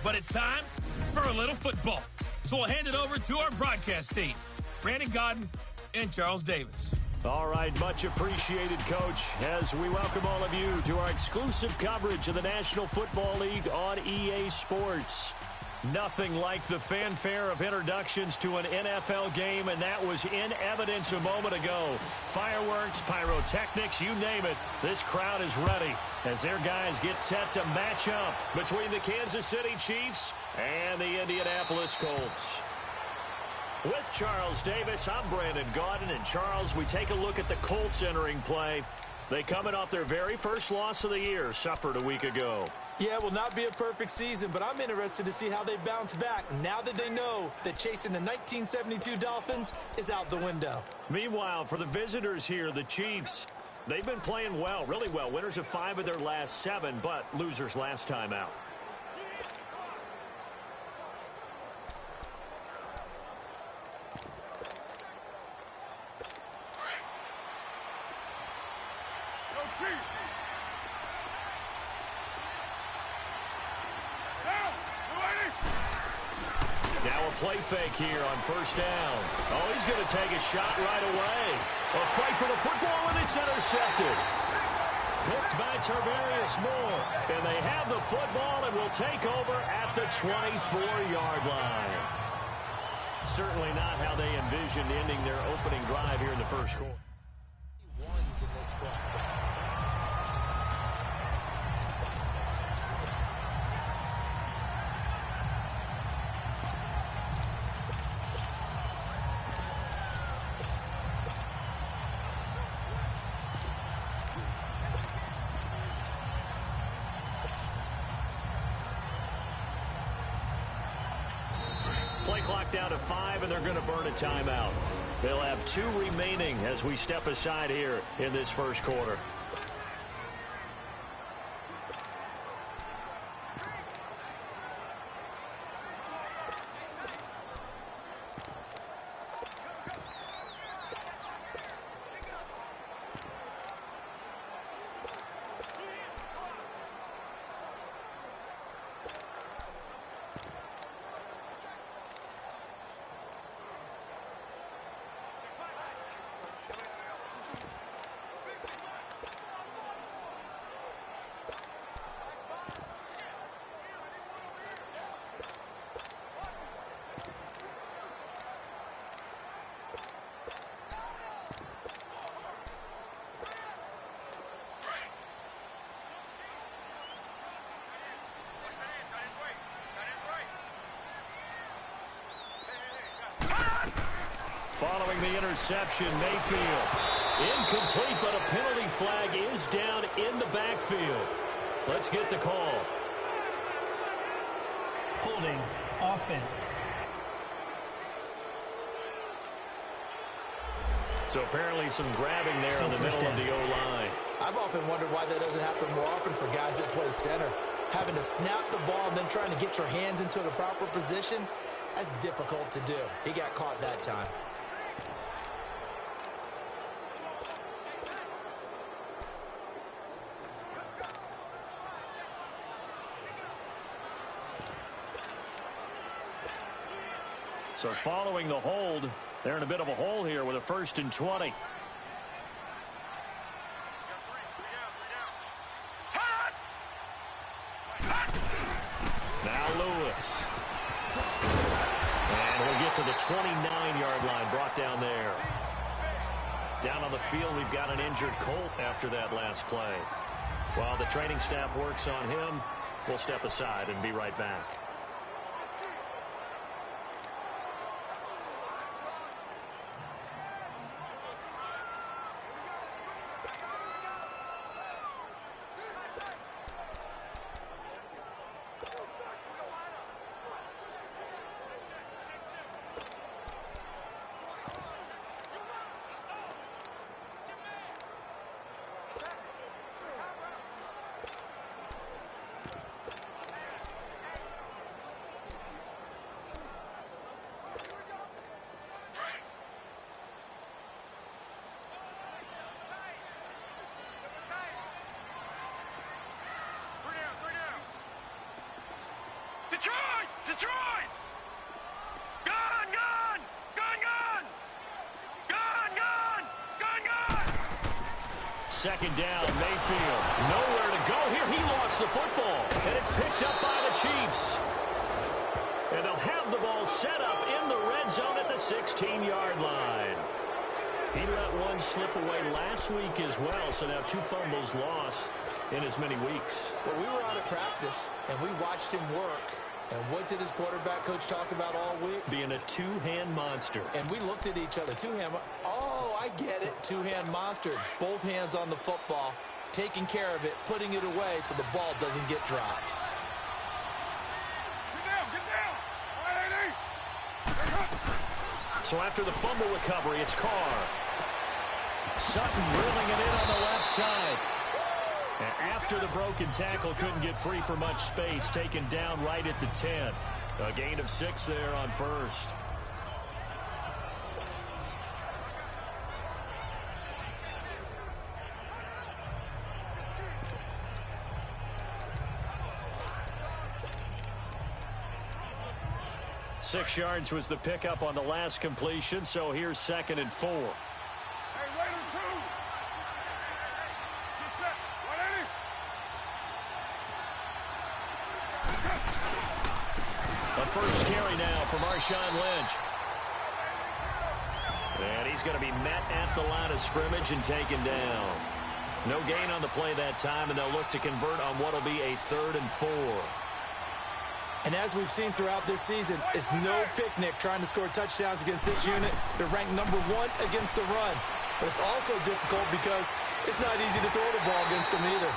But it's time for a little football. So we'll hand it over to our broadcast team, Brandon Godden and Charles Davis. All right, much appreciated, Coach, as we welcome all of you to our exclusive coverage of the National Football League on EA Sports. Nothing like the fanfare of introductions to an NFL game, and that was in evidence a moment ago. Fireworks, pyrotechnics, you name it, this crowd is ready as their guys get set to match up between the Kansas City Chiefs and the Indianapolis Colts. With Charles Davis, I'm Brandon Godden, and Charles, we take a look at the Colts entering play. They coming off their very first loss of the year, suffered a week ago. Yeah, it will not be a perfect season, but I'm interested to see how they bounce back now that they know that chasing the 1972 Dolphins is out the window. Meanwhile, for the visitors here, the Chiefs, they've been playing well, really well. Winners of 5 of their last 7, but losers last time out. Now a play fake here on first down. Oh, he's going to take a shot right away. A fight for the football, and it's intercepted. Picked by Tarvarius Moore. And they have the football and will take over at the 24-yard line. Certainly not how they envisioned ending their opening drive here in the first quarter. Ones in this play. Play clock down to 5, and they're going to burn a timeout. They'll have 2 remaining as we step aside here in this first quarter. Following the interception, Mayfield. Incomplete, but a penalty flag is down in the backfield. Let's get the call. Holding offense. So apparently some grabbing there Still in the middle of the O-line. I've often wondered why that doesn't happen more often for guys that play center. Having to snap the ball and then trying to get your hands into the proper position, that's difficult to do. He got caught that time. So following the hold, they're in a bit of a hole here with a 1st and 20. Now Lewis. And we'll get to the 29-yard line, brought down there. Down on the field, we've got an injured Colt after that last play. While the training staff works on him, we'll step aside and be right back. Detroit! Detroit! Gone! Gone! Gone! Gone! Gone! Gone! Gone! Gone! Second down, Mayfield. Nowhere to go here. He lost the football. And it's picked up by the Chiefs. And they'll have the ball set up in the red zone at the 16-yard line. He let one slip away last week as well, so now 2 fumbles lost in as many weeks. Well, we were out at practice, and we watched him work. And what did his quarterback coach talk about all week? Being a two-hand monster. And we looked at each other. Two-hand. Oh, I get it. Two-hand monster. Both hands on the football, taking care of it, putting it away so the ball doesn't get dropped. Get down. So after the fumble recovery, it's Carr. Sutton drilling it in on the left side. And after the broken tackle, couldn't get free for much space, taken down right at the 10. A gain of 6 there on first. Six yards was the pickup on the last completion, so here's 2nd and 4. Hey, Raider 2. Get set. 180. A first carry now for Marshawn Lynch. And he's going to be met at the line of scrimmage and taken down. No gain on the play that time, and they'll look to convert on what will be a 3rd and 4. And as we've seen throughout this season, it's no picnic trying to score touchdowns against this unit. They're ranked number 1 against the run. But it's also difficult because it's not easy to throw the ball against them either.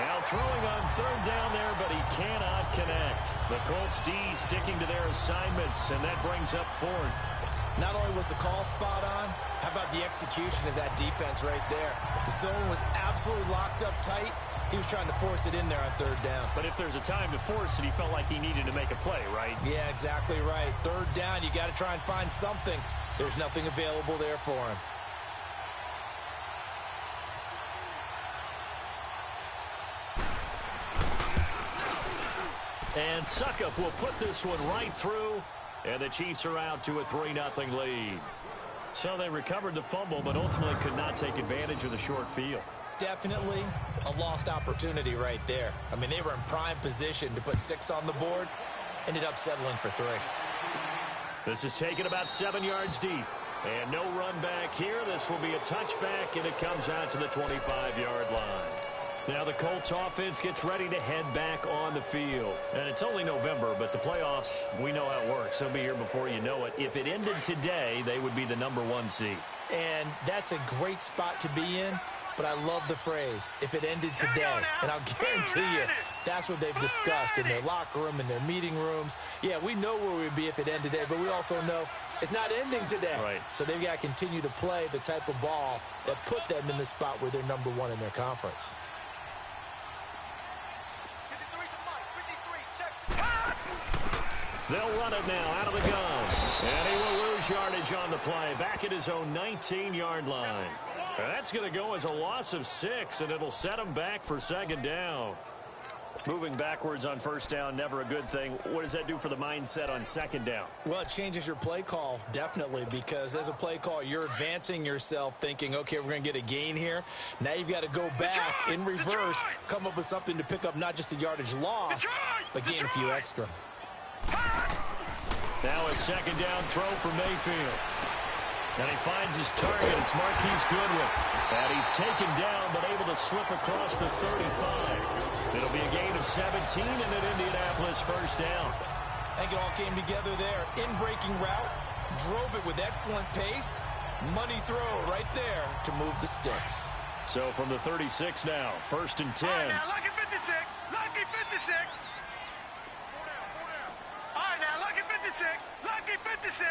Now throwing on 3rd down there, but he cannot connect. The Colts D sticking to their assignments, and that brings up 4th. Not only was the call spot on, how about the execution of that defense right there? The zone was absolutely locked up tight. He was trying to force it in there on 3rd down. But if there's a time to force it, he felt like he needed to make a play, right? Yeah, exactly right. 3rd down, you got to try and find something. There's nothing available there for him. And Suckup will put this one right through, and the Chiefs are out to a 3-0 lead. So they recovered the fumble, but ultimately could not take advantage of the short field. Definitely a lost opportunity right there. I mean, they were in prime position to put 6 on the board. Ended up settling for 3. This is taken about 7 yards deep. And no run back here. This will be a touchback, and it comes out to the 25-yard line. Now the Colts offense gets ready to head back on the field. And it's only November, but the playoffs, we know how it works. They'll be here before you know it. If it ended today, they would be the number 1 seed. And that's a great spot to be in. But I love the phrase, if it ended today. And I'll guarantee you, that's what they've discussed in their locker room, in their meeting rooms. Yeah, we know where we'd be if it ended today, but we also know it's not ending today. Right. So they've got to continue to play the type of ball that put them in the spot where they're number 1 in their conference. They'll run it now out of the gun. And he will lose yardage on the play. Back at his own 19-yard line. And that's going to go as a loss of 6, and it'll set him back for 2nd down. Moving backwards on 1st down, never a good thing. What does that do for the mindset on 2nd down? Well, it changes your play call, definitely, because as a play call, you're advancing yourself thinking, okay, we're going to get a gain here. Now you've got to go back in reverse, come up with something to pick up not just the yardage lost, but gain a few extra. Now a 2nd down throw for Mayfield. And he finds his target. It's Marquise Goodwin. And he's taken down, but able to slip across the 35. It'll be a gain of 17 and an Indianapolis 1st down. I think it all came together there. In-breaking route, drove it with excellent pace. Money throw right there to move the sticks. So from the 36 now, 1st and 10. All right, now, lucky 56. Lucky 56. All right, now, lucky 56. Lucky 56.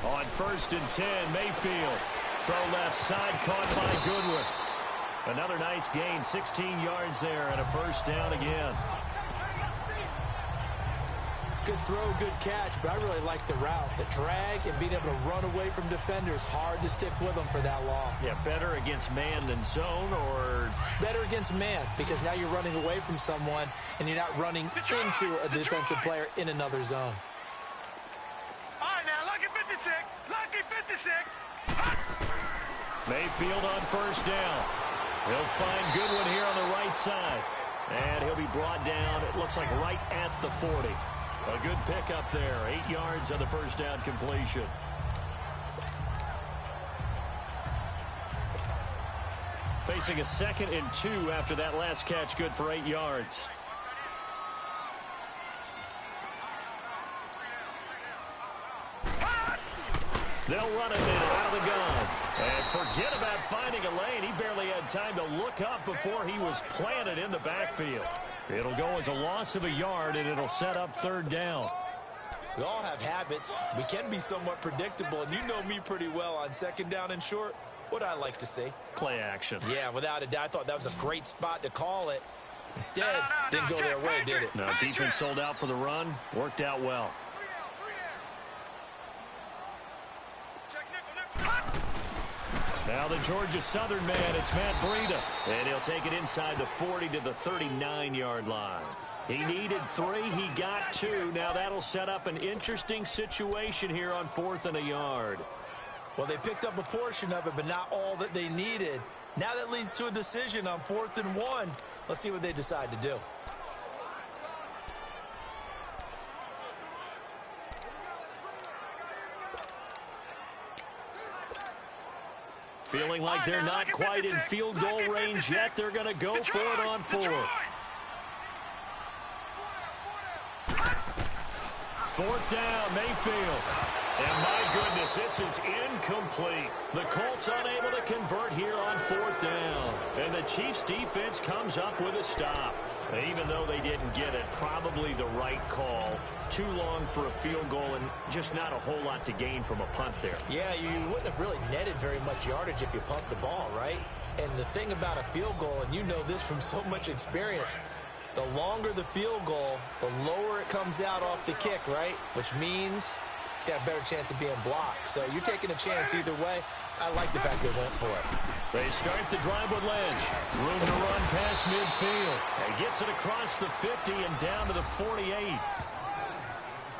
On 1st and 10, Mayfield. Throw left side, caught by Goodwin. Another nice gain, 16 yards there, and a 1st down again. good throw, good catch, but I really like the route. The drag and being able to run away from defenders, hard to stick with them for that long. Yeah, better against man than zone, or? Better against man, because now you're running away from someone and you're not running into a defensive player in another zone. All right, now, lucky 56. Lucky 56. Mayfield on first down. He'll find Goodwin here on the right side. And he'll be brought down, it looks like right at the 40. A good pickup there. 8 yards on the first down completion. Facing a 2nd and 2 after that last catch, good for 8 yards. They'll run it now out of the gun. And forget about finding a lane. He barely had time to look up before he was planted in the backfield. It'll go as a loss of a yard, and it'll set up 3rd down. We all have habits. We can be somewhat predictable, and you know me pretty well on 2nd down and short. What I like to see? Play action. Yeah, without a doubt. I thought that was a great spot to call it. Instead, didn't go their way, did it? No, defense sold out for the run. Worked out well. Now the Georgia Southern man, it's Matt Breida. And he'll take it inside the 40 to the 39-yard line. He needed 3, he got 2. Now that'll set up an interesting situation here on 4th and a yard. Well, they picked up a portion of it, but not all that they needed. Now that leads to a decision on 4th and 1. Let's see what they decide to do. Feeling like they're not quite in field goal range yet. They're going to go for it on 4th. 4th down, Mayfield. And my goodness, this is incomplete. The Colts unable to convert here on 4th down. And the Chiefs defense comes up with a stop. Even though they didn't get it, probably the right call. Too long for a field goal and just not a whole lot to gain from a punt there. Yeah, you wouldn't have really netted very much yardage if you pumped the ball, right? And the thing about a field goal, and you know this from so much experience, the longer the field goal, the lower it comes out off the kick, right? Which means it's got a better chance of being blocked. So you're taking a chance either way. I like the fact they went for it. They start the drive with Lynch. Room to run past midfield. And gets it across the 50 and down to the 48.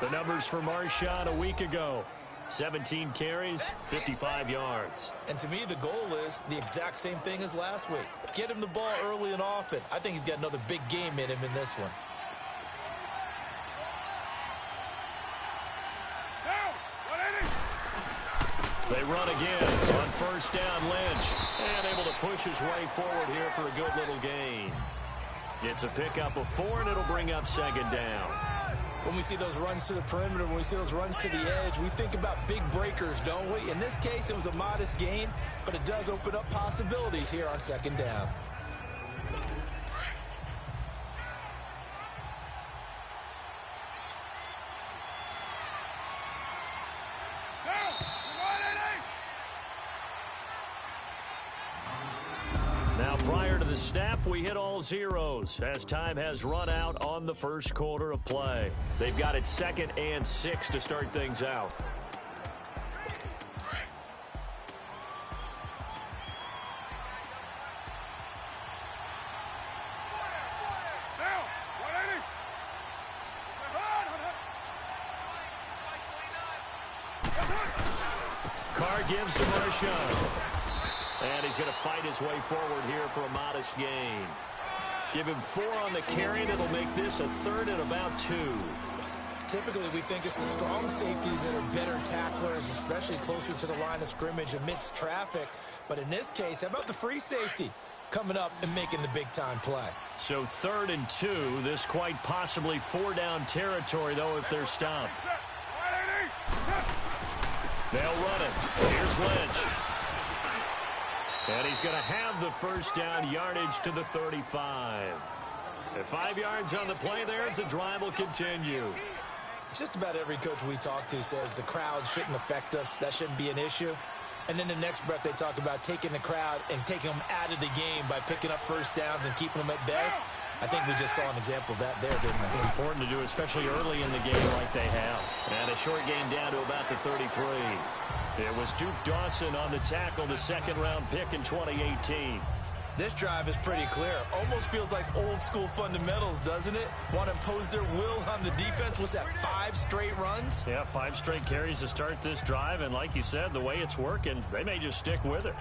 The numbers for Marshawn a week ago. 17 carries, 55 yards. And to me, the goal is the exact same thing as last week. Get him the ball early and often. I think he's got another big game in him in this one. They run again on first down, Lynch. And able to push his way forward here for a good little gain. It's a pickup of 4, and it'll bring up 2nd down. When we see those runs to the perimeter, when we see those runs to the edge, we think about big breakers, don't we? In this case, it was a modest gain, but it does open up possibilities here on 2nd down. Now, prior to the snap, we hit all zeros as time has run out on the first quarter of play. They've got it 2nd and 6 to start things out. Carr gives to Marshawn. And he's going to fight his way forward here for a modest gain. Give him 4 on the carry, and it'll make this a 3rd and about 2. Typically, we think it's the strong safeties that are better tacklers, especially closer to the line of scrimmage amidst traffic. But in this case, how about the free safety coming up and making the big-time play? So 3rd and 2. This quite possibly 4-down territory, though, if they're stopped. They'll run it. Here's Lynch. And he's going to have the first down, yardage to the 35. At 5 yards on the play there, as the drive will continue. Just about every coach we talk to says the crowd shouldn't affect us. That shouldn't be an issue. And then the next breath, they talk about taking the crowd and taking them out of the game by picking up first downs and keeping them at bay. I think we just saw an example of that there, didn't we? Important to do, especially early in the game like they have. And a short game down to about the 33. It was Duke Dawson on the tackle, the second-round pick in 2018. This drive is pretty clear. Almost feels like old-school fundamentals, doesn't it? Want to impose their will on the defense. Was that 5 straight runs? Yeah, 5 straight carries to start this drive. And like you said, the way it's working, they may just stick with it.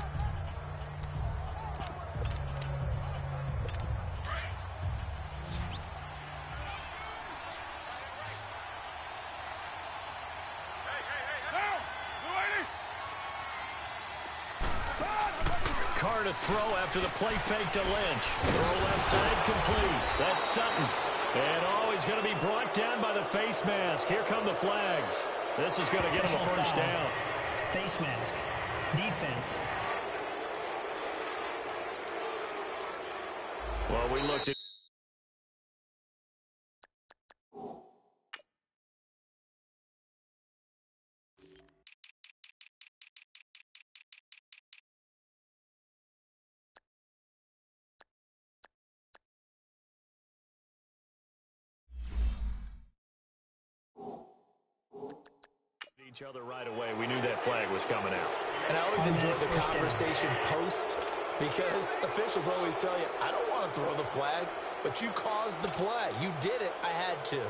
Carr to throw after the play fake to Lynch. Throw left side complete. That's Sutton. And he's going to be brought down by the face mask. Here come the flags. This is going to get him a first down. Face mask. Defense. Well, we looked at each other right away. We knew that flag was coming out. And I always enjoy the conversation post, because officials always tell you, I don't want to throw the flag, but you caused the play. You did it. I had to.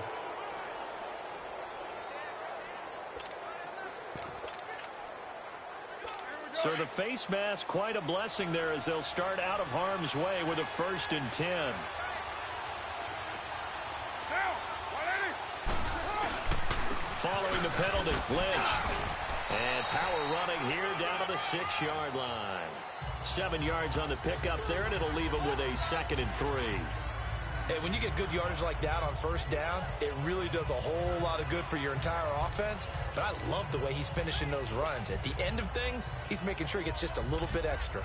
So the face mask, quite a blessing there as they'll start out of harm's way with a 1st and 10. Following the penalty, Lynch. And power running here down to the 6-yard line. 7 yards on the pickup there, and it'll leave him with a 2nd and 3. Hey, when you get good yardage like that on first down, it really does a whole lot of good for your entire offense. But I love the way he's finishing those runs. At the end of things, he's making sure he gets just a little bit extra.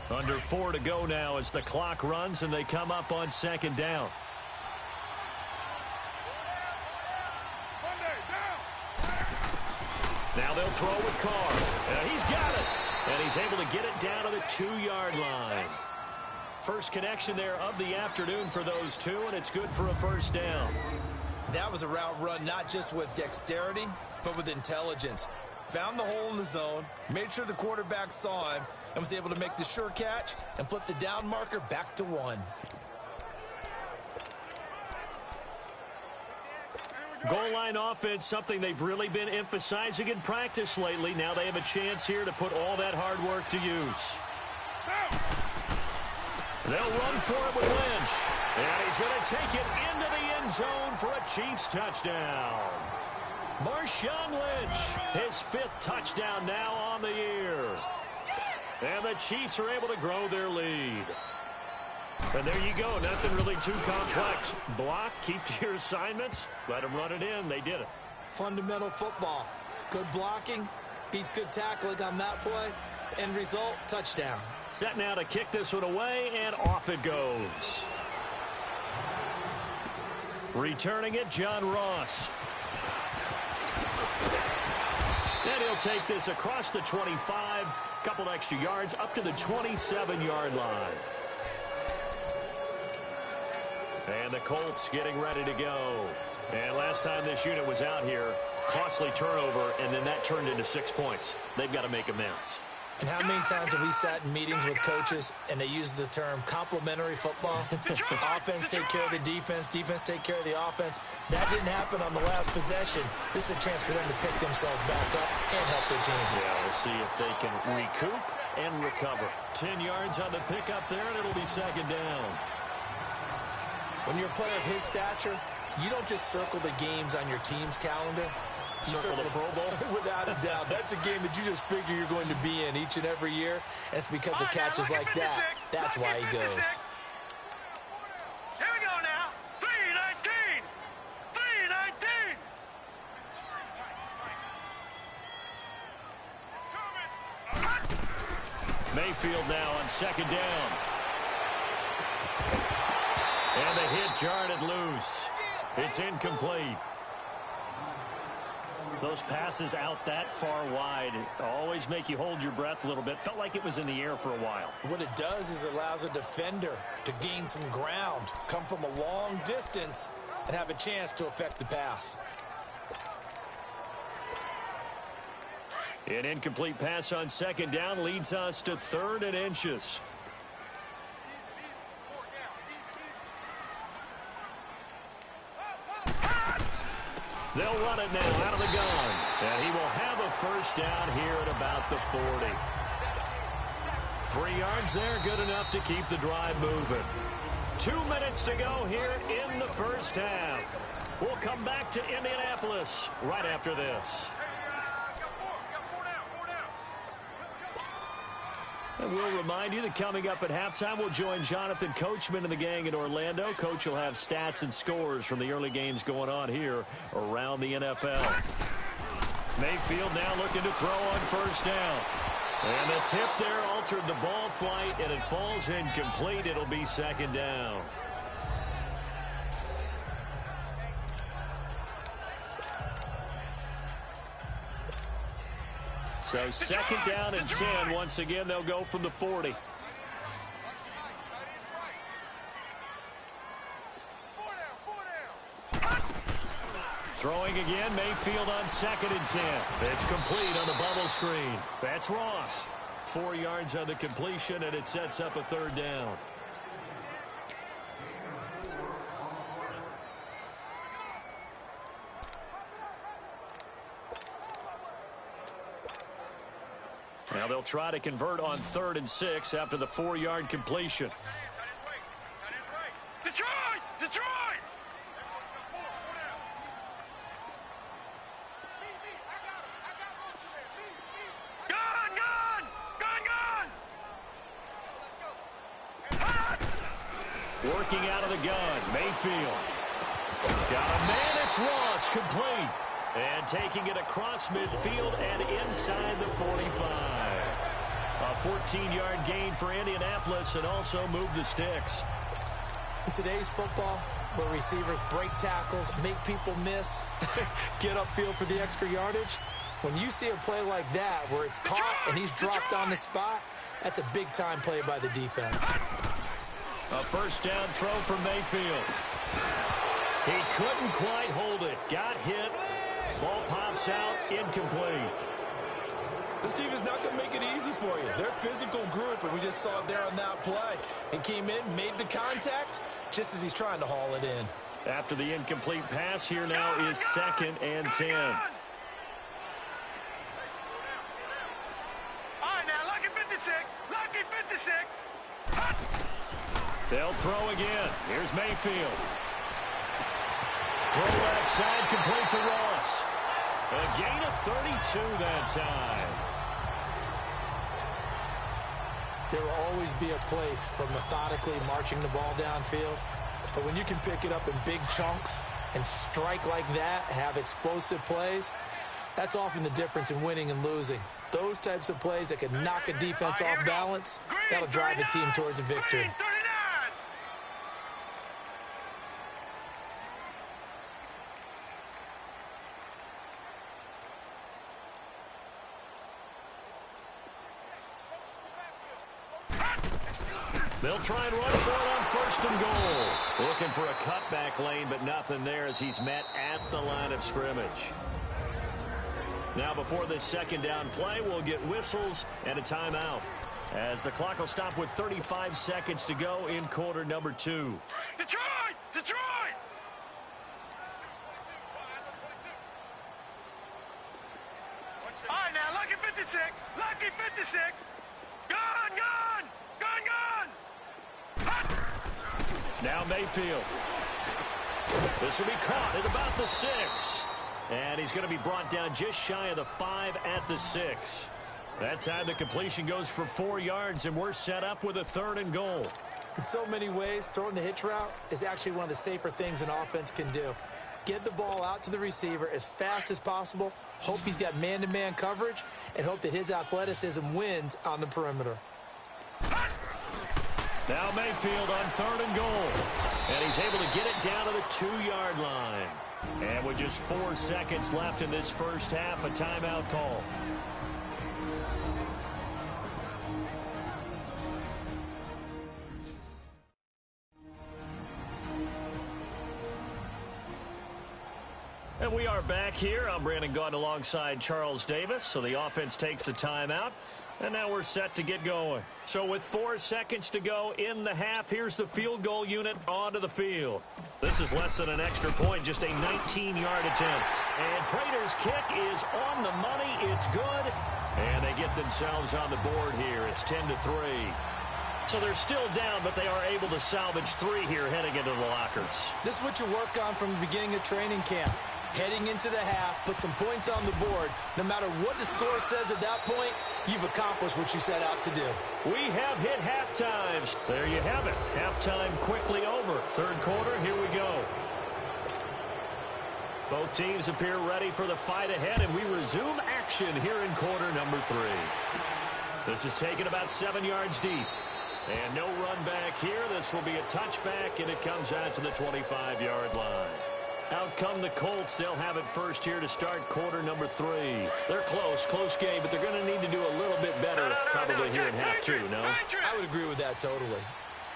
Under 4 to go now as the clock runs and they come up on 2nd down. Now they'll throw with Carr. And he's got it. And he's able to get it down to the 2-yard line. First connection there of the afternoon for those two, and it's good for a first down. That was a route run not just with dexterity, but with intelligence. Found the hole in the zone, made sure the quarterback saw him, and was able to make the sure catch and flip the down marker back to 1. Goal line offense, something they've really been emphasizing in practice lately. Now they have a chance here to put all that hard work to use. They'll run for it with Lynch. And he's going to take it into the end zone for a Chiefs touchdown. Marshawn Lynch, his 5th touchdown now on the year. And the Chiefs are able to grow their lead. And there you go. Nothing really too complex. Block, keep to your assignments, let them run it in. They did it. Fundamental football. Good blocking beats good tackling on that play. End result, touchdown. Set now to kick this one away, and off it goes. Returning it, John Ross. And he'll take this across the 25, couple extra yards, up to the 27-yard line. And the Colts getting ready to go. And last time this unit was out here, costly turnover, and then that turned into 6 points. They've got to make amends. And how many times have we sat in meetings with coaches and they use the term complementary football? Offense take care of the defense, defense take care of the offense. That didn't happen on the last possession. This is a chance for them to pick themselves back up and help their team. Yeah, we'll see if they can recoup and recover. 10 yards on the pickup there, and it'll be 2nd down. When you're a player of his stature, you don't just circle the games on your team's calendar. You circle the Pro Bowl? Without a doubt. That's a game that you just figure you're going to be in each and every year. And it's because of catches like that. That's why he goes. Here we go now. 3-19. 3-19. Mayfield now on 2nd down. And the hit jarred it loose. It's incomplete. Those passes out that far wide always make you hold your breath a little bit. Felt like it was in the air for a while. What it does is it allows a defender to gain some ground, come from a long distance, and have a chance to affect the pass. An incomplete pass on second down leads us to 3rd and inches. They'll run it now out of the gun. And he will have a first down here at about the 40. 3 yards there, good enough to keep the drive moving. 2 minutes to go here in the first half. We'll come back to Indianapolis right after this. And we'll remind you that coming up at halftime, we'll join Jonathan Coachman and the gang in Orlando. Coach will have stats and scores from the early games going on here around the NFL. Mayfield now looking to throw on first down. And the tip there altered the ball flight, and it falls incomplete. It'll be second down. So second down and 10. Once again, they'll go from the 40. Throwing again, Mayfield on second and 10. It's complete on the bubble screen. That's Ross. 4 yards on the completion, and it sets up a third down. Now they'll try to convert on 3rd and 6 after the 4-yard completion. Detroit! Detroit! Gun! Gun! Gun! Gun! Working out of the gun, Mayfield. Got a man, it's Ross, complete. And taking it across midfield and inside the 45. A 14-yard gain for Indianapolis and also move the sticks. In today's football, where receivers break tackles, make people miss, get upfield for the extra yardage, when you see a play like that where it's caught and he's dropped on the spot, that's a big-time play by the defense. A first down throw for Mayfield. He couldn't quite hold it. Got hit. Ball pops out, incomplete. This team is not going to make it easy for you. They're a physical group, and we just saw it there on that play. He came in, made the contact, just as he's trying to haul it in. After the incomplete pass, here now is 2nd and 10. All right, now, lucky 56. Lucky 56. They'll throw again. Here's Mayfield. Throw left side, complete to Ross. A gain of 32 that time. There will always be a place for methodically marching the ball downfield. But when you can pick it up in big chunks and strike like that, have explosive plays, that's often the difference in winning and losing. Those types of plays that can knock a defense off balance, that'll drive a team towards a victory. They'll try and run for it on 1st and goal. Looking for a cutback lane, but nothing there as he's met at the line of scrimmage. Now before this second down play, we'll get whistles and a timeout, as the clock will stop with 35 seconds to go in quarter number 2. Detroit! Detroit! All right, now, lucky 56. Lucky 56. Gun! Gun! Gun! Gun! Now Mayfield. This will be caught at about the 6. And he's going to be brought down just shy of the 5 at the 6. That time the completion goes for 4 yards, and we're set up with a 3rd and goal. In so many ways, throwing the hitch route is actually one of the safer things an offense can do. Get the ball out to the receiver as fast as possible, hope he's got man-to-man coverage, and hope that his athleticism wins on the perimeter. Now Mayfield on 3rd and goal. And he's able to get it down to the 2-yard line. And with just 4 seconds left in this first half, a timeout call. And we are back here. I'm Brandon Gaudin alongside Charles Davis. So the offense takes a timeout. And now we're set to get going. So with 4 seconds to go in the half, here's the field goal unit onto the field. This is less than an extra point, just a 19-yard attempt. And Prater's kick is on the money. It's good. And they get themselves on the board here. It's 10-3. So they're still down, but they are able to salvage 3 here heading into the lockers. This is what you work on from the beginning of training camp. Heading into the half, put some points on the board. No matter what the score says at that point, you've accomplished what you set out to do. We have hit halftime. There you have it. Halftime quickly over. Third quarter, here we go. Both teams appear ready for the fight ahead, and we resume action here in quarter number 3. This is taken about 7 yards deep. And no run back here. This will be a touchback, and it comes out to the 25-yard line. Out come the Colts. They'll have it first here to start quarter number 3. They're close game, but they're going to need to do a little bit better probably here in half 2, no? I would agree with that totally.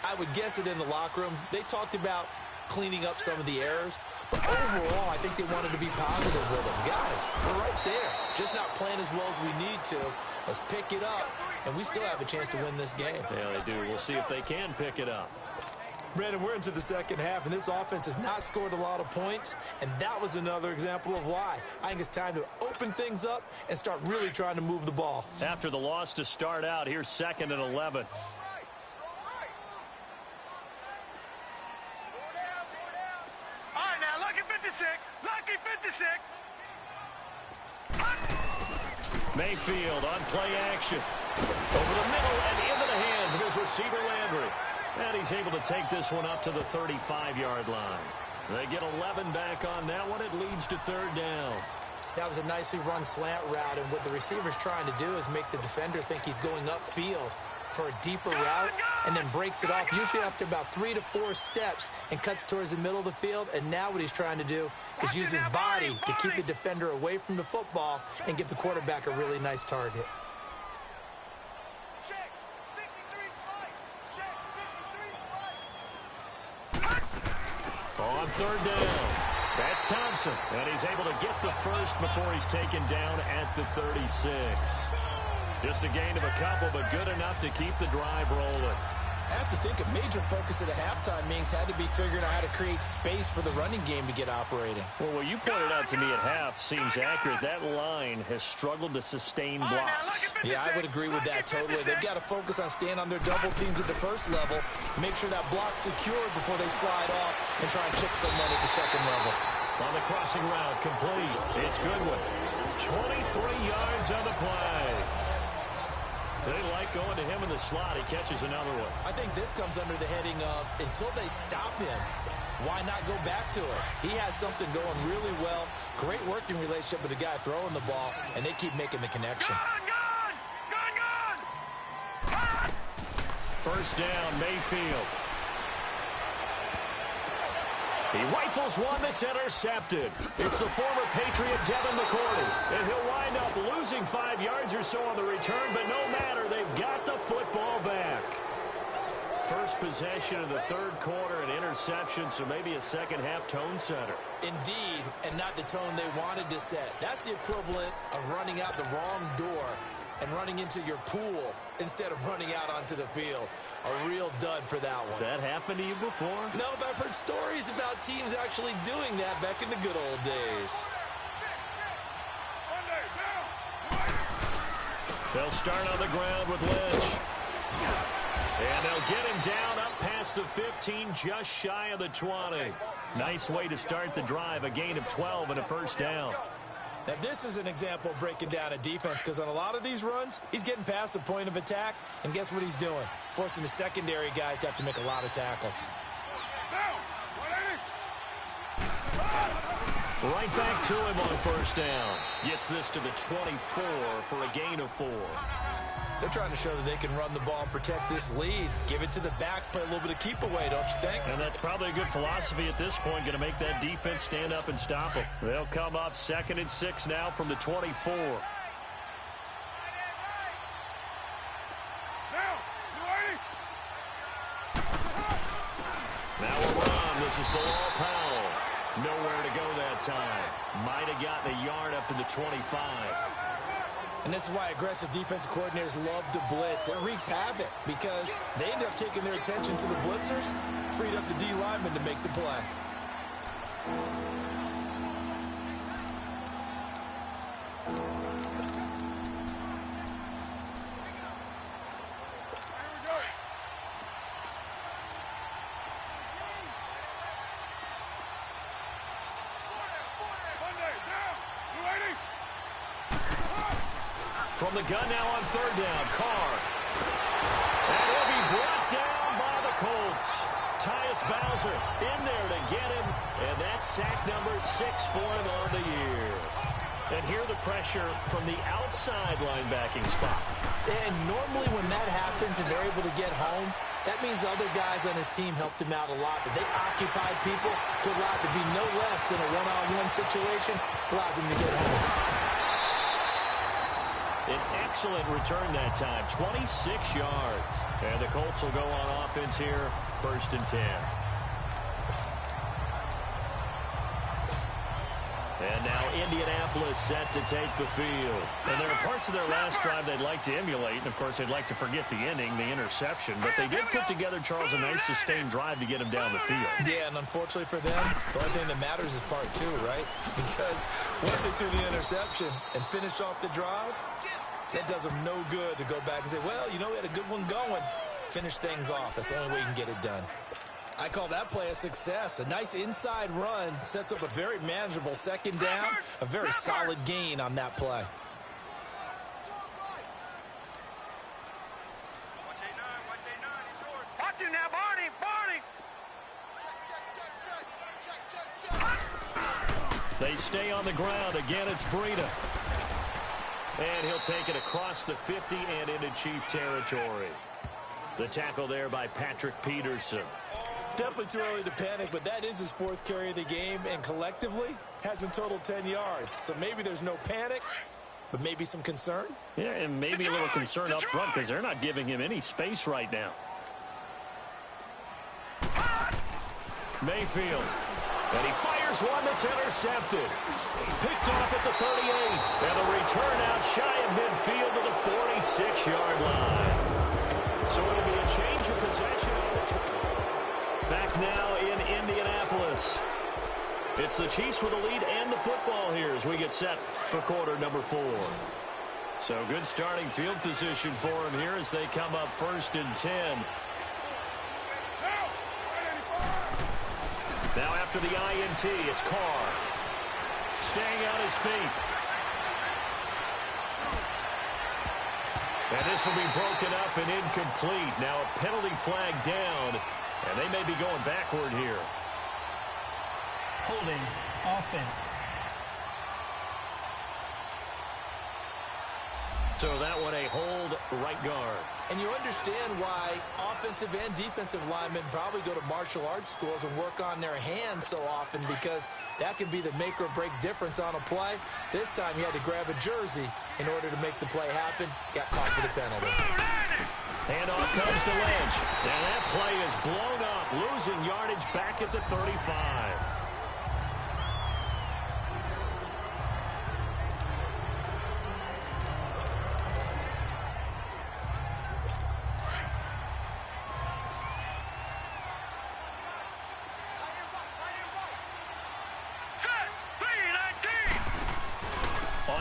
I would guess it in the locker room. They talked about cleaning up some of the errors, but overall, I think they wanted to be positive with them. Guys, we're right there. Just not playing as well as we need to. Let's pick it up, and we still have a chance to win this game. Yeah, they do. We'll see if they can pick it up. Brandon, we're into the second half, and this offense has not scored a lot of points, and that was another example of why. I think it's time to open things up and start really trying to move the ball. After the loss to start out, here's 2nd and 11. All right, now, lucky 56. Lucky 56. Mayfield on play action. Over the middle and into the hands of his receiver, Landry. And he's able to take this one up to the 35-yard line. They get 11 back on that one. It leads to 3rd down. That was a nicely run slant route, and what the receiver's trying to do is make the defender think he's going upfield for a deeper route and then breaks it off, usually after about 3 to 4 steps, and cuts towards the middle of the field. And now what he's trying to do is use his body to keep the defender away from the football and give the quarterback a really nice target. On 3rd down, that's Thompson, and he's able to get the first before he's taken down at the 36. Just a gain of a couple, but good enough to keep the drive rolling. I have to think a major focus at a halftime meetings had to be figuring out how to create space for the running game to get operating. Well, what you pointed out to me at half seems accurate. That line has struggled to sustain blocks. Yeah, I would agree with that totally. They've got to focus on staying on their double teams at the first level, make sure that block's secured before they slide off and try and chip someone at the second level. On the crossing route, complete. It's Goodwin. 23 yards on the play. They like going to him in the slot. He catches another one. I think this comes under the heading of, until they stop him, why not go back to it? He has something going really well. Great working relationship with the guy throwing the ball, and they keep making the connection. Gone! First down, Mayfield. He rifles one that's intercepted. It's the former Patriot Devin McCourty. And he'll wind up losing 5 yards or so on the return, but no matter, they've got the football back. First possession of the third quarter, an interception, so maybe a second half tone setter. Indeed, and not the tone they wanted to set. That's the equivalent of running out the wrong door and running into your pool instead of running out onto the field. A real dud for that one. Has that happened to you before? No, but I've heard stories about teams actually doing that back in the good old days. They'll start on the ground with Lynch. And they'll get him down up past the 15, just shy of the 20. Nice way to start the drive, a gain of 12 and a first down. Now, this is an example of breaking down a defense, because on a lot of these runs, he's getting past the point of attack, and guess what he's doing? Forcing the secondary guys to have to make a lot of tackles. Right back to him on first down. Gets this to the 24 for a gain of 4. They're trying to show that they can run the ball and protect this lead. Give it to the backs, play a little bit of keep away, don't you think? And that's probably a good philosophy at this point, going to make that defense stand up and stop them. They'll come up 2nd and 6 now from the 24. Now a run. This is Bilal Powell. Nowhere to go that time. Might have gotten a yard up to the 25. And this is why aggressive defensive coordinators love to blitz. It wreaks havoc because they end up taking their attention to the blitzers, freed up the D lineman to make the play. From the gun now on 3rd down, Carr. And he'll be brought down by the Colts. Tyus Bowser in there to get him, and that's sack number 6 for him on the year. And here the pressure from the outside linebacking spot. And normally when that happens and they're able to get home, that means other guys on his team helped him out a lot. That they occupied people to allow it to be no less than a one-on-one situation, allows him to get home. An excellent return that time, 26 yards. And the Colts will go on offense here, 1st and 10. And now Indianapolis set to take the field. And there are parts of their last drive they'd like to emulate. And, of course, they'd like to forget the ending, the interception. But they did put together, Charles, a nice sustained drive to get him down the field. Yeah, and unfortunately for them, the only thing that matters is part 2, right? Because once they threw the interception and finished off the drive, that does them no good to go back and say, well, you know, we had a good one going. Finish things off. That's the only way you can get it done. I call that play a success. A nice inside run sets up a very manageable 2nd down, a very solid gain on that play. Watch it now, Barney! They stay on the ground. Again, it's Breida. And he'll take it across the 50 and into Chief territory. The tackle there by Patrick Peterson. Definitely too early to panic, but that is his 4th carry of the game, and collectively has in total 10 yards. So maybe there's no panic, but maybe some concern. Yeah, and maybe a little concern up front because they're not giving him any space right now. Mayfield. And he fires one that's intercepted. Picked off at the 38. And a return out shy of midfield to the 46-yard line. So it'll be a change of possession on the turn. Back now in Indianapolis. It's the Chiefs with the lead and the football here as we get set for quarter number 4. So good starting field position for them here as they come up 1st and 10. Now after the INT, it's Carr. Staying on his feet. And this will be broken up and incomplete. Now a penalty flag down, and they may be going backward here. Holding, offense. So that one a hold right guard. And you understand why offensive and defensive linemen probably go to martial arts schools and work on their hands so often, because that can be the make or break difference on a play. This time he had to grab a jersey in order to make the play happen. Got caught for the penalty. Handoff comes to Lynch. And that play is blown up, losing yardage back at the 35.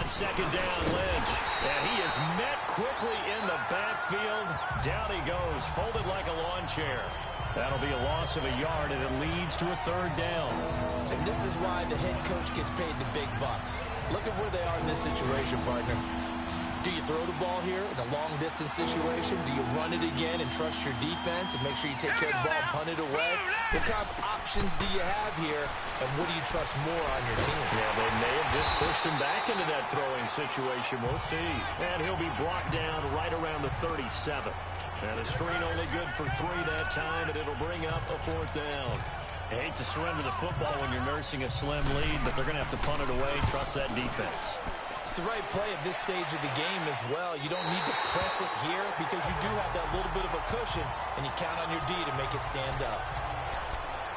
Second down, Lynch. And he is met quickly in the backfield. Down he goes, folded like a lawn chair. That'll be a loss of a yard, and it leads to a 3rd down. And this is why the head coach gets paid the big bucks. Look at where they are in this situation, partner. Do you throw the ball here in a long-distance situation? Do you run it again and trust your defense and make sure you take care of the ball and punt it away? What kind of options do you have here, and what do you trust more on your team? Yeah, they may have just pushed him back into that throwing situation. We'll see. And he'll be brought down right around the the 37. And a screen only good for 3 that time, and it'll bring up a 4th down. You hate to surrender the football when you're nursing a slim lead, but they're going to have to punt it away. Trust that defense. It's the right play at this stage of the game as well. You don't need to press it here because you do have that little bit of a cushion, and you count on your D to make it stand up.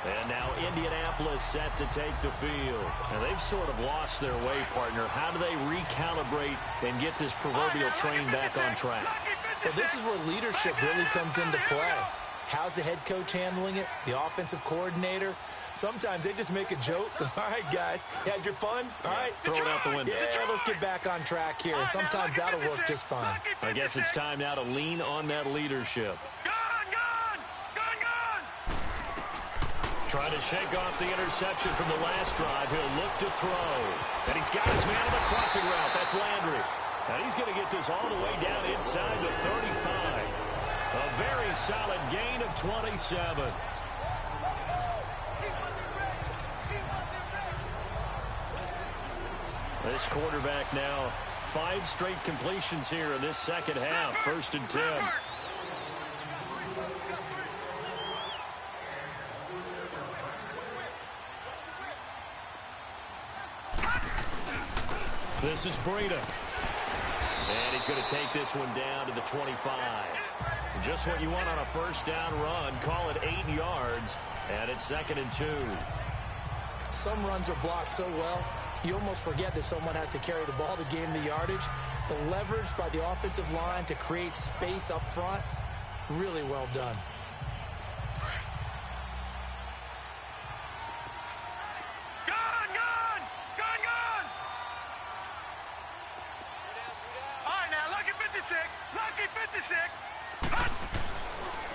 And now Indianapolis set to take the field. And they've sort of lost their way, partner. How do they recalibrate and get this proverbial train back on track? Well, this is where leadership really comes into play. How's the head coach handling it? The offensive coordinator? Sometimes they just make a joke. All right, guys, you had your fun? All right. Throw it out the window. Yeah, let's get back on track here. And sometimes that'll work just fine. I guess it's time now to lean on that leadership. Trying to shake off the interception from the last drive. He'll look to throw. And he's got his man on the crossing route. That's Landry. And he's going to get this all the way down inside the 35. A very solid gain of 27. This quarterback now 5 straight completions here in this second half. 1st and 10. This is Breida. And he's going to take this one down to the 25. Just what you want on a 1st down run. Call it 8 yards. And it's 2nd and 2. Some runs are blocked so well, you almost forget that someone has to carry the ball to gain the yardage. The leverage by the offensive line to create space up front, really well done.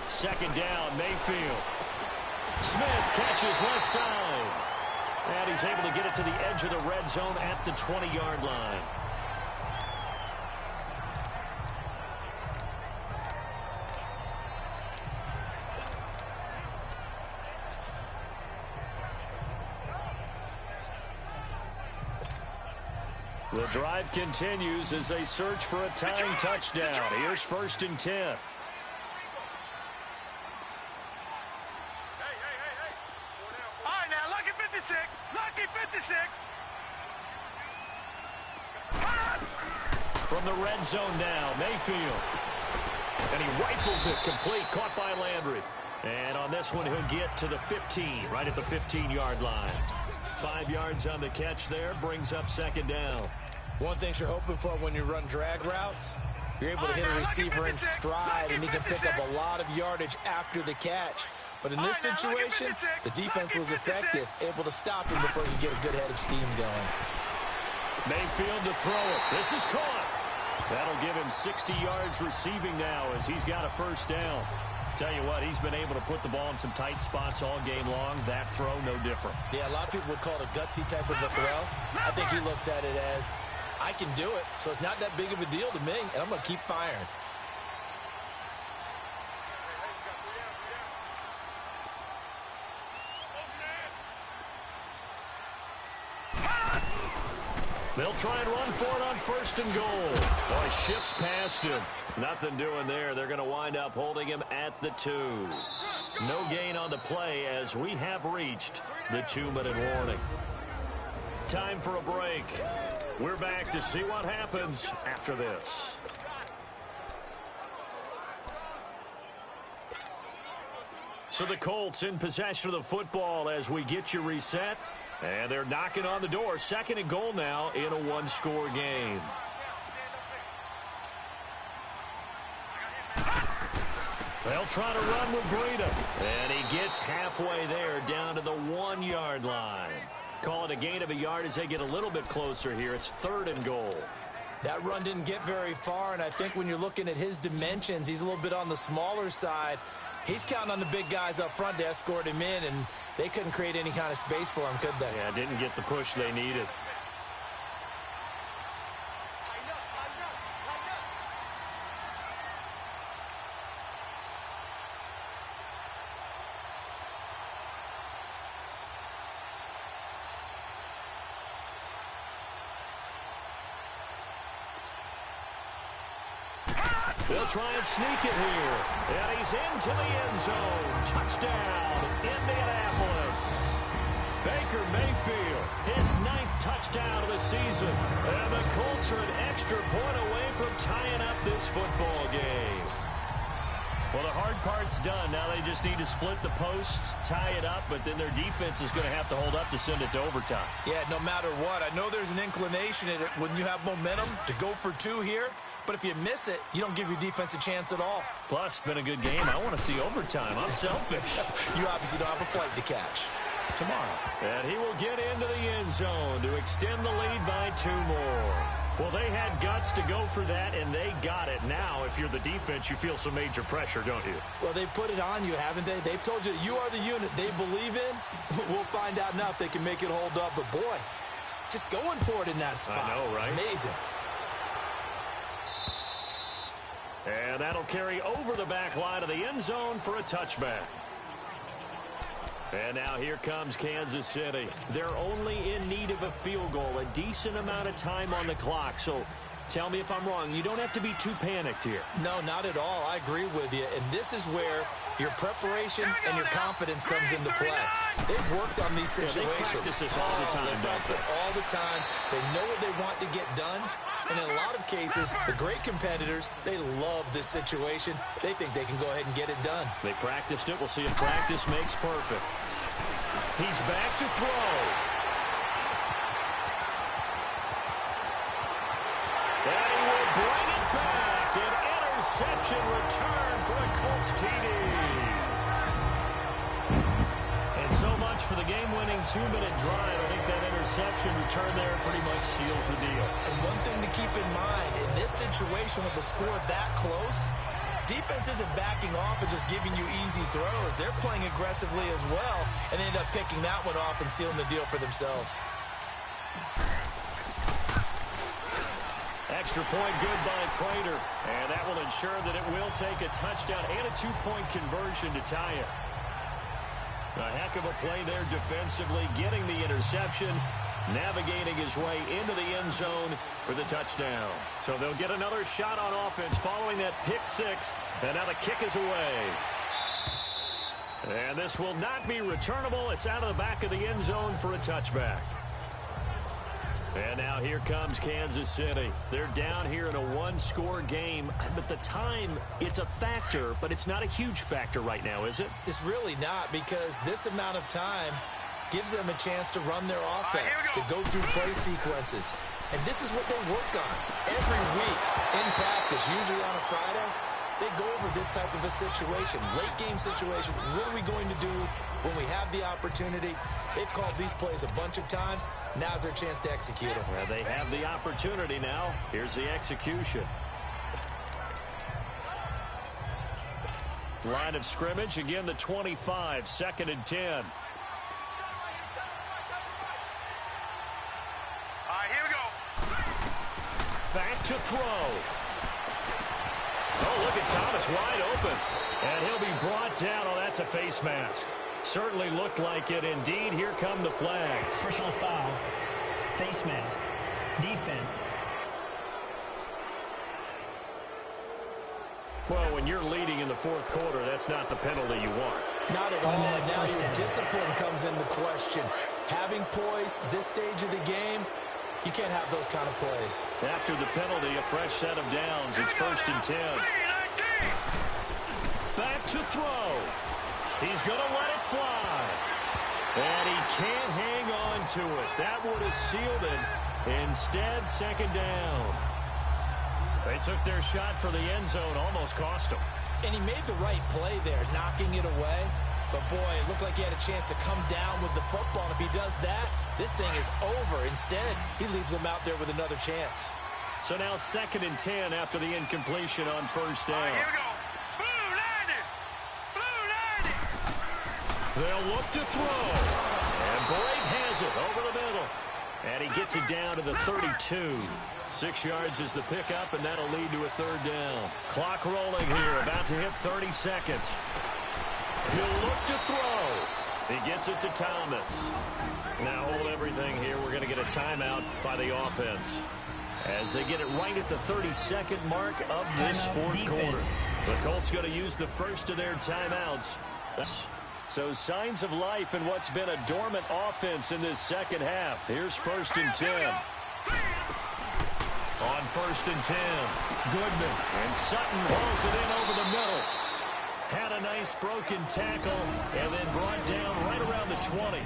Second down, Mayfield. Smith catches left side. And he's able to get it to the edge of the red zone at the 20-yard line. The drive continues as they search for a tying touchdown. Here's 1st and 10. From the red zone now, Mayfield. And he rifles it complete, caught by Landry. And on this one, he'll get to the 15, right at the 15-yard line. 5 yards on the catch there, brings up 2nd down. One thing you're hoping for when you run drag routes, you're able to hit a receiver in stride, and he can pick up a lot of yardage after the catch. But in this situation, the defense was effective, able to stop him before he could get a good head of steam going. Mayfield to throw it. This is caught. That'll give him 60 yards receiving now as he's got a 1st down. Tell you what, he's been able to put the ball in some tight spots all game long. That throw, no different. Yeah, a lot of people would call it a gutsy type of a throw. I think he looks at it as, I can do it, so it's not that big of a deal to me, and I'm going to keep firing. They'll try and run for it on 1st and goal. Oh, he shifts past him. Nothing doing there. They're going to wind up holding him at the 2. No gain on the play as we have reached the 2-minute warning. Time for a break. We're back to see what happens after this. So the Colts in possession of the football as we get you reset. And they're knocking on the door. 2nd and goal now in a 1-score game. They'll try to run with Breida. And he gets halfway there down to the 1-yard line. Call it a gain of a yard as they get a little bit closer here. It's 3rd and goal. That run didn't get very far, and I think when you're looking at his dimensions, he's a little bit on the smaller side. He's counting on the big guys up front to escort him in, and they couldn't create any kind of space for him, could they? Yeah, didn't get the push they needed. They'll try and sneak it here. And he's into the end zone. Touchdown, Indianapolis. Baker Mayfield, his 9th touchdown of the season. And the Colts are an extra point away from tying up this football game. Well, the hard part's done. Now they just need to split the posts, tie it up, but then their defense is going to have to hold up to send it to overtime. Yeah, no matter what. I know there's an inclination in it when you have momentum to go for 2 here, but if you miss it, you don't give your defense a chance at all. Plus, it's been a good game. I want to see overtime. I'm selfish. You obviously don't have a flight to catch. Tomorrow. And he will get into the end zone to extend the lead by 2 more. Well, they had guts to go for that, and they got it. Now, if you're the defense, you feel some major pressure, don't you? Well, they put it on you, haven't they? They've told you you are the unit they believe in. We'll find out now if they can make it hold up. But, boy, just going for it in that spot. I know, right? Amazing. And that'll carry over the back line of the end zone for a touchback. And now here comes Kansas City. They're only in need of a field goal, a decent amount of time on the clock. So tell me if I'm wrong. You don't have to be too panicked here. No, not at all. I agree with you. And this is where your preparation and your confidence comes into play. They've worked on these situations. They practice this all the time. They practice it all the time. They know what they want to get done. And in a lot of cases, the great competitors, they love this situation. They think they can go ahead and get it done. They practiced it. We'll see if practice makes perfect. He's back to throw. And he will bring it back. An interception return for a Colts TD. And so much for the game-winning 2-minute drive. I think that interception return there pretty much seals the deal. And one thing to keep in mind, in this situation with the score that close, defense isn't backing off and just giving you easy throws. They're playing aggressively as well, and they end up picking that one off and sealing the deal for themselves. Extra point good by Prater. And that will ensure that it will take a touchdown and a 2-point conversion to tie it. A heck of a play there defensively, getting the interception, navigating his way into the end zone for the touchdown. So they'll get another shot on offense following that pick 6, and now the kick is away. And this will not be returnable. It's out of the back of the end zone for a touchback. And now here comes Kansas City. They're down here in a 1-score game, but the time, it's a factor, but it's not a huge factor right now, is it? It's really not, because this amount of time gives them a chance to run their offense, to go through play sequences. And this is what they work on every week in practice, usually on a Friday. They go over this type of a situation, late game situation. What are we going to do when we have the opportunity? They've called these plays a bunch of times. Now's their chance to execute them. Well, they have the opportunity now. Here's the execution. Line of scrimmage, again the 25, 2nd and 10. All right, here we go. Back to throw. Oh, look at Thomas wide open. And he'll be brought down. Oh, that's a face mask. Certainly looked like it. Indeed, here come the flags. Personal foul. Face mask. Defense. Well, when you're leading in the 4th quarter, that's not the penalty you want. Not at all. And now your discipline comes into question. Having poise this stage of the game, you can't have those kind of plays. After the penalty, a fresh set of downs. It's 1st and 10. Back to throw. He's going to let it fly. And he can't hang on to it. That would have sealed it. Instead, 2nd down. They took their shot for the end zone, almost cost him. And he made the right play there, knocking it away. But, boy, it looked like he had a chance to come down with the football. And if he does that, this thing is over. Instead, he leaves him out there with another chance. So now 2nd and 10 after the incompletion on 1st down. All right, here we go. They'll look to throw. And Boyd has it over the middle. And he gets it down to the 32. 6 yards is the pickup, and that'll lead to a 3rd down. Clock rolling here, about to hit 30 seconds. He'll look to throw. He gets it to Thomas. Now hold everything here. We're going to get a timeout by the offense. as they get it right at the 32nd mark of this fourth quarter. The Colts going to use the first of their timeouts. So signs of life in what's been a dormant offense in this second half. Here's 1st and 10. On 1st and 10, Goodman. And Sutton hauls it in over the middle. Had a nice broken tackle and then brought down right around the 20.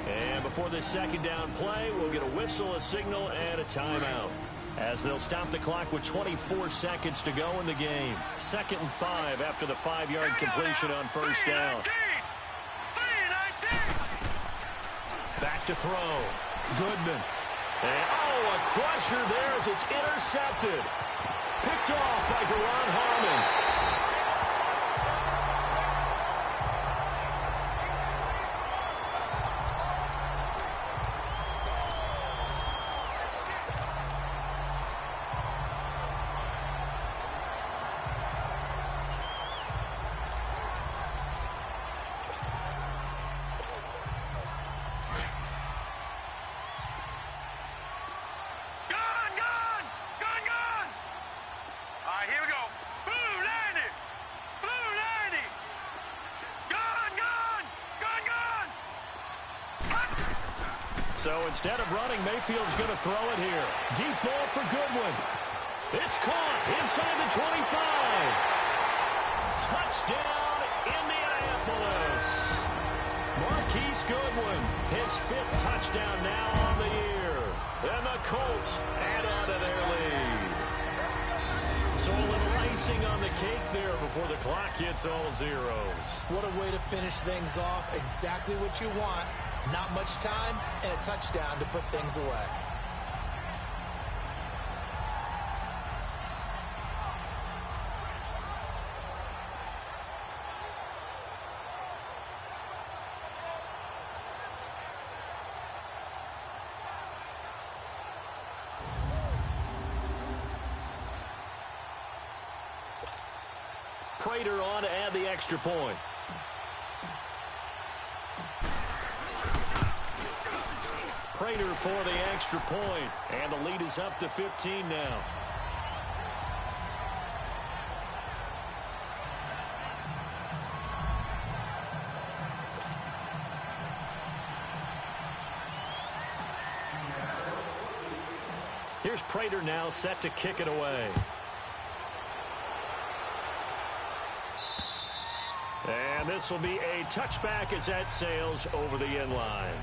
And before this second down play, we'll get a whistle, a signal, and a timeout, as they'll stop the clock with 24 seconds to go in the game. 2nd and 5 after the 5-yard completion on 1st down. Back to throw. Goodman. And, a crusher there as it's intercepted. Picked off by Deron Harmon. So instead of running, Mayfield's going to throw it here. Deep ball for Goodwin. It's caught inside the 25. Touchdown, Indianapolis. Marquise Goodwin, his 5th touchdown now on the year. And the Colts add on to their lead. So a little icing on the cake there before the clock hits all zeros. What a way to finish things off. Exactly what you want. Not much time and a touchdown to put things away. Prater on to add the extra point. Prater for the extra point, and the lead is up to 15 now. Here's Prater now set to kick it away. And this will be a touchback as that sails over the end line.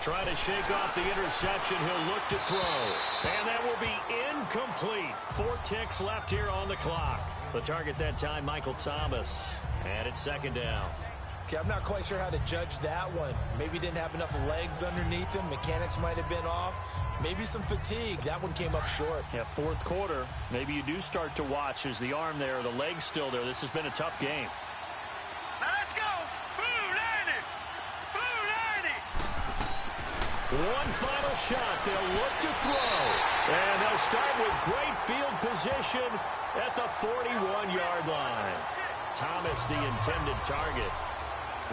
Trying to shake off the interception. He'll look to throw. And that will be incomplete. 4 ticks left here on the clock. The target that time, Michael Thomas. And it's 2nd down. Okay, I'm not quite sure how to judge that one. Maybe didn't have enough legs underneath him. Mechanics might have been off. Maybe some fatigue. That one came up short. Yeah, 4th quarter. Maybe you do start to watch as the arm there, the leg's still there. This has been a tough game. One final shot. They'll look to throw. And they'll start with great field position at the 41-yard line. Thomas, the intended target.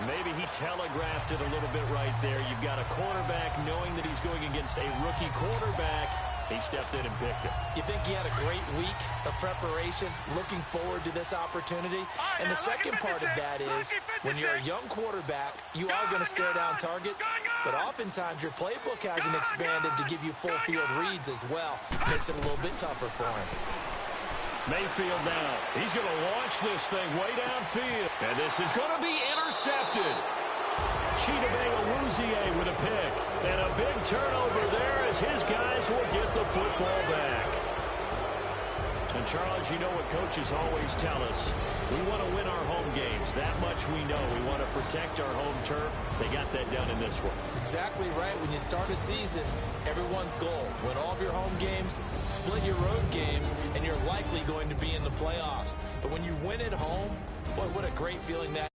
Maybe he telegraphed it a little bit right there. You've got a quarterback knowing that he's going against a rookie quarterback. He stepped in and picked it. You think he had a great week of preparation, looking forward to this opportunity? And the second part of that is, when you're a young quarterback, you are going to stare down targets, but oftentimes your playbook hasn't expanded to give you full field reads as well. Makes it a little bit tougher for him. Mayfield now. He's going to launch this thing way downfield. And this is going to be intercepted. Chidobe with a pick. And a big turnover there as his guys will get the football back. And, Charles, you know what coaches always tell us. We want to win our home games. That much we know. We want to protect our home turf. They got that done in this one. Exactly right. When you start a season, everyone's goal: win all of your home games, split your road games, and you're likely going to be in the playoffs. But when you win at home, boy, what a great feeling that